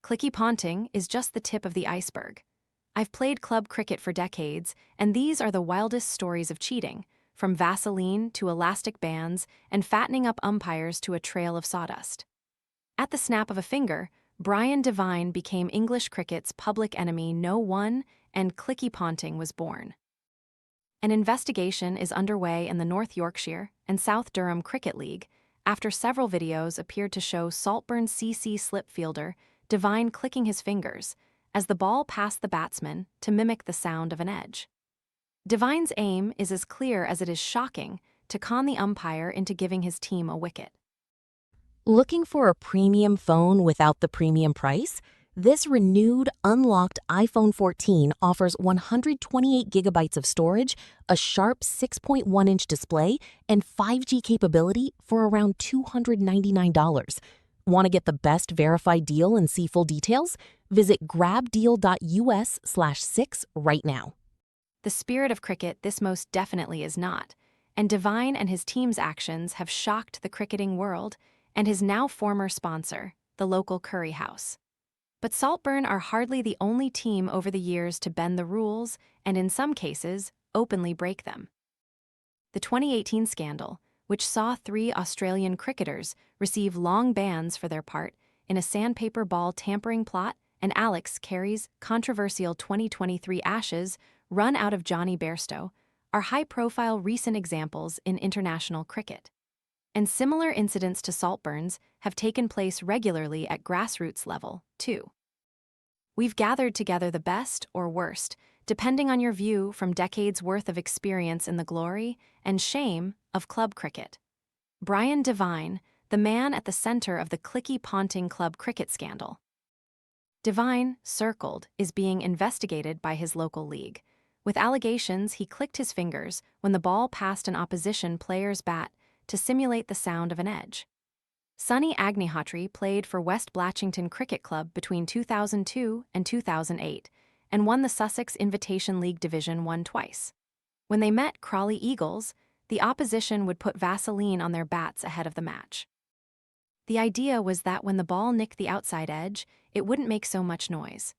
Clicky Ponting is just the tip of the iceberg. I've played club cricket for decades, and these are the wildest stories of cheating, from vaseline to elastic bands and fattening up umpires to a trail of sawdust. At the snap of a finger, Devine became English cricket's public enemy No. 1, and Clicky Ponting was born. An investigation is underway in the North Yorkshire and South Durham Cricket League after several videos appeared to show Saltburn CC slip fielder Devine clicking his fingers as the ball passed the batsman to mimic the sound of an edge. Devine's aim is as clear as it is shocking: to con the umpire into giving his team a wicket. Looking for a premium phone without the premium price? This renewed, unlocked iPhone 14 offers 128 gigabytes of storage, a sharp 6.1-inch display, and 5G capability for around $299. Want to get the best verified deal and see full details? Visit grabdeal.us/6 right now. The spirit of cricket this most definitely is not, and Devine and his team's actions have shocked the cricketing world and his now former sponsor, the local curry house. But Saltburn are hardly the only team over the years to bend the rules and, in some cases, openly break them. The 2018 scandal, which saw 3 Australian cricketers receive long bans for their part in a sandpaper ball tampering plot, and Alex Carey's controversial 2023 Ashes run out of Johnny Bairstow, are high-profile recent examples in international cricket. And similar incidents to Saltburn's have taken place regularly at grassroots level, too. We've gathered together the best or worst, depending on your view, from decades' worth of experience in the glory and shame of club cricket. Devine, the man at the center of the Clicky Ponting club cricket scandal. Devine, circled, is being investigated by his local league, with allegations he clicked his fingers when the ball passed an opposition player's bat to simulate the sound of an edge. Sunny Agnihotri played for West Blatchington Cricket Club between 2002 and 2008 and won the Sussex Invitation League Division 1 twice. When they met Crawley Eagles, the opposition would put Vaseline on their bats ahead of the match. The idea was that when the ball nicked the outside edge, it wouldn't make so much noise.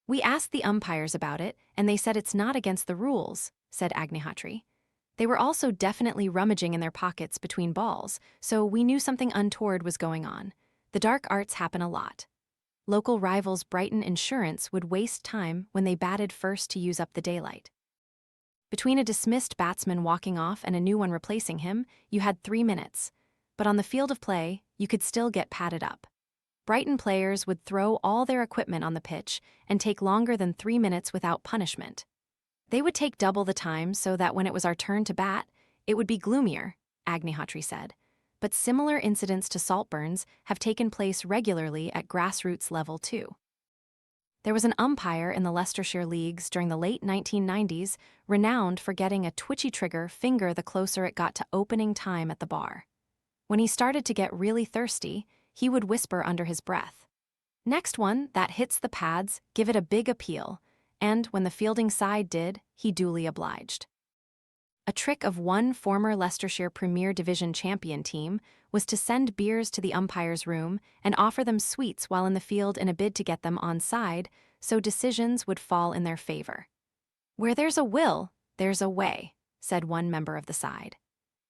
"We asked the umpires about it, and they said it's not against the rules," said Agnihotri. "They were also definitely rummaging in their pockets between balls, so we knew something untoward was going on. The dark arts happen a lot." Local rivals Brighton Insurance would waste time when they batted first to use up the daylight. Between a dismissed batsman walking off and a new one replacing him, you had 3 minutes. But on the field of play, you could still get padded up. Brighton players would throw all their equipment on the pitch and take longer than 3 minutes without punishment. They would take double the time so that when it was our turn to bat, it would be gloomier, Agnihotri said. But similar incidents to Saltburn's have taken place regularly at grassroots level too. There was an umpire in the Leicestershire leagues during the late 1990s renowned for getting a twitchy trigger finger the closer it got to opening time at the bar. When he started to get really thirsty, he would whisper under his breath, "Next one that hits the pads, give it a big appeal," and when the fielding side did, he duly obliged. A trick of one former Leicestershire Premier Division champion team was to send beers to the umpire's room and offer them sweets while in the field in a bid to get them onside, so decisions would fall in their favor. "Where there's a will, there's a way," said one member of the side.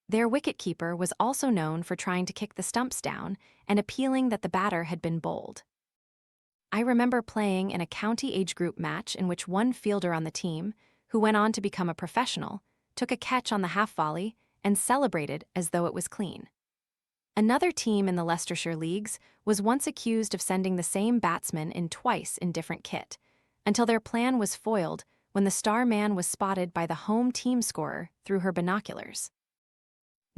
Their wicket-keeper was also known for trying to kick the stumps down and appealing that the batter had been bowled. I remember playing in a county age group match in which one fielder on the team, who went on to become a professional, took a catch on the half-volley and celebrated as though it was clean. Another team in the Leicestershire leagues was once accused of sending the same batsman in twice in different kit, until their plan was foiled when the star man was spotted by the home team scorer through her binoculars.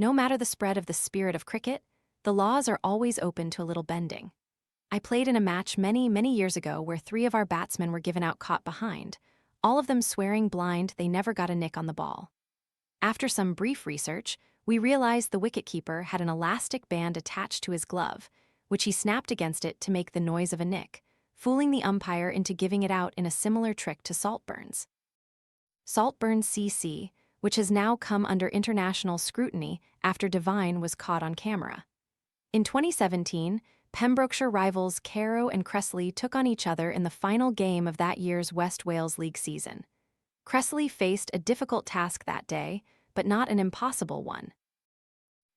No matter the spread of the spirit of cricket, the laws are always open to a little bending. I played in a match many, many years ago where 3 of our batsmen were given out caught behind, all of them swearing blind they never got a nick on the ball. After some brief research, we realized the wicket-keeper had an elastic band attached to his glove, which he snapped against it to make the noise of a nick, fooling the umpire into giving it out in a similar trick to Saltburn's. Saltburn CC, which has now come under international scrutiny after Devine was caught on camera. In 2017, Pembrokeshire rivals Carrow and Cressley took on each other in the final game of that year's West Wales League season. Cressley faced a difficult task that day, but not an impossible one.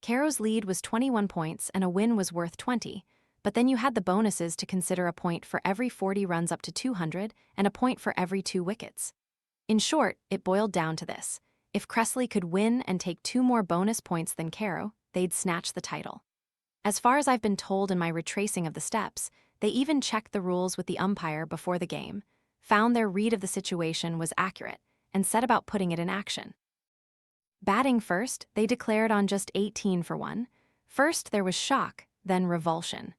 Carrow's lead was 21 points and a win was worth 20, but then you had the bonuses to consider: a point for every 40 runs up to 200 and a point for every 2 wickets. In short, it boiled down to this: if Cressley could win and take 2 more bonus points than Carrow, they'd snatch the title. As far as I've been told in my retracing of the steps, they even checked the rules with the umpire before the game, found their read of the situation was accurate, and set about putting it in action. Batting first, they declared on just 18 for 1. First there was shock, then revulsion.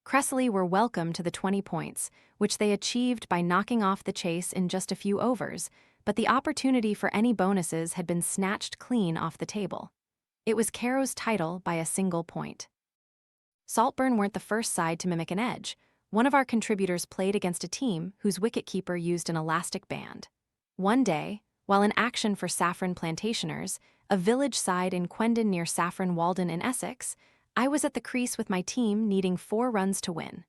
Cressley were welcome to the 20 points, which they achieved by knocking off the chase in just a few overs, but the opportunity for any bonuses had been snatched clean off the table. It was Carrow's title by a single point. Saltburn weren't the first side to mimic an edge. One of our contributors played against a team whose wicket-keeper used an elastic band. One day, while in action for Saffron Plantationers, a village side in Quendon near Saffron Walden in Essex, I was at the crease with my team needing 4 runs to win.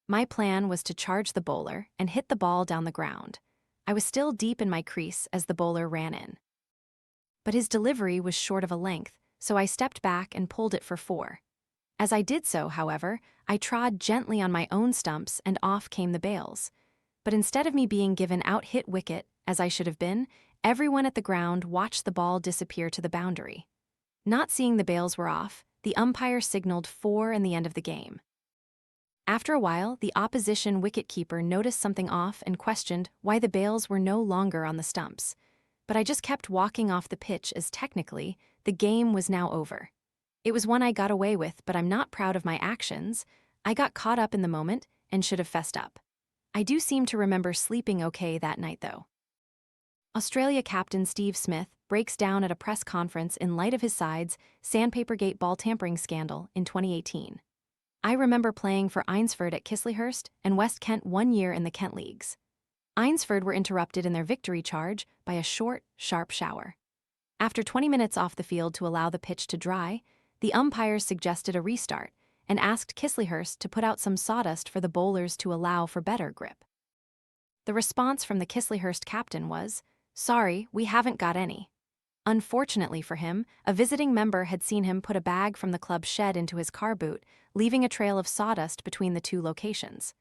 My plan was to charge the bowler and hit the ball down the ground. I was still deep in my crease as the bowler ran in. But his delivery was short of a length, so I stepped back and pulled it for 4. As I did so, however, I trod gently on my own stumps and off came the bails. But instead of me being given out-hit wicket, as I should have been, everyone at the ground watched the ball disappear to the boundary. Not seeing the bails were off, the umpire signaled 4 in the end of the game. After a while, the opposition wicket-keeper noticed something off and questioned why the bails were no longer on the stumps. But I just kept walking off the pitch as technically, the game was now over. It was one I got away with, but I'm not proud of my actions. I got caught up in the moment and should have fessed up. I do seem to remember sleeping okay that night, though. Australia captain Steve Smith breaks down at a press conference in light of his side's Sandpapergate ball tampering scandal in 2018. I remember playing for Eynsford at Chisleyhurst and West Kent one year in the Kent Leagues. Eynsford were interrupted in their victory charge by a short, sharp shower. After 20 minutes off the field to allow the pitch to dry, the umpires suggested a restart and asked Chisleyhurst to put out some sawdust for the bowlers to allow for better grip. The response from the Chisleyhurst captain was, "Sorry, we haven't got any." Unfortunately for him, a visiting member had seen him put a bag from the club shed into his car boot, leaving a trail of sawdust between the 2 locations.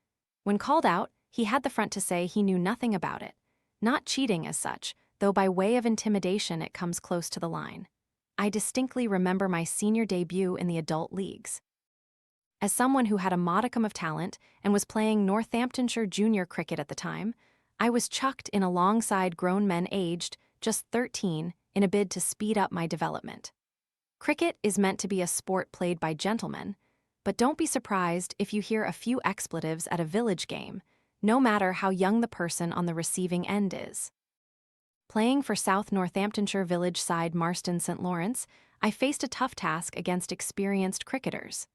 When called out, he had the front to say he knew nothing about it. Not cheating as such, though by way of intimidation it comes close to the line. I distinctly remember my senior debut in the adult leagues. As someone who had a modicum of talent and was playing Northamptonshire junior cricket at the time, I was chucked in alongside grown men aged just 13 in a bid to speed up my development. Cricket is meant to be a sport played by gentlemen, but don't be surprised if you hear a few expletives at a village game, no matter how young the person on the receiving end is. Playing for South Northamptonshire village side Marston St. Lawrence, I faced a tough task against experienced cricketers.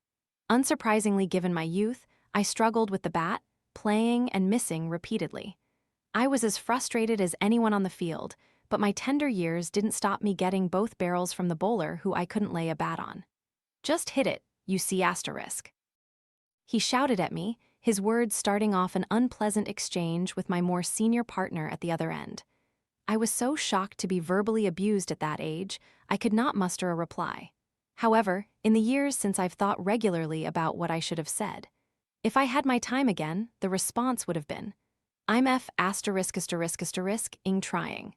Unsurprisingly, given my youth, I struggled with the bat, playing and missing repeatedly. I was as frustrated as anyone on the field, but my tender years didn't stop me getting both barrels from the bowler who I couldn't lay a bat on. "Just hit it, you see asterisk." He shouted at me, his words starting off an unpleasant exchange with my more senior partner at the other end. I was so shocked to be verbally abused at that age, I could not muster a reply. However, in the years since I've thought regularly about what I should have said. If I had my time again, the response would have been, "I'm F***ing trying."